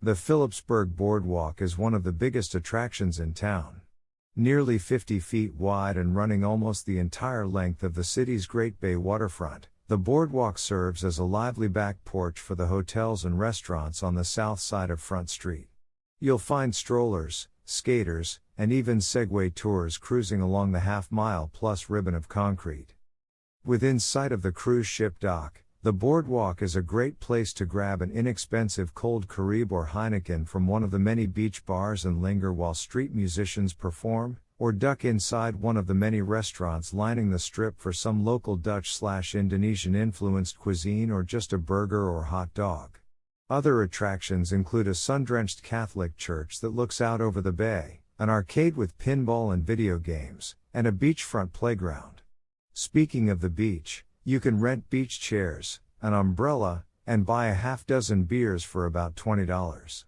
The Philipsburg Boardwalk is one of the biggest attractions in town. Nearly 50 feet wide and running almost the entire length of the city's Great Bay waterfront, the boardwalk serves as a lively back porch for the hotels and restaurants on the south side of Front Street. You'll find strollers, skaters, and even Segway tours cruising along the half-mile-plus ribbon of concrete. Within sight of the cruise ship dock, the boardwalk is a great place to grab an inexpensive cold Carib or Heineken from one of the many beach bars and linger while street musicians perform, or duck inside one of the many restaurants lining the strip for some local Dutch/Indonesian influenced cuisine or just a burger or hot dog. Other attractions include a sun-drenched Catholic church that looks out over the bay, an arcade with pinball and video games, and a beachfront playground. Speaking of the beach, you can rent beach chairs, an umbrella, and buy a half dozen beers for about $20.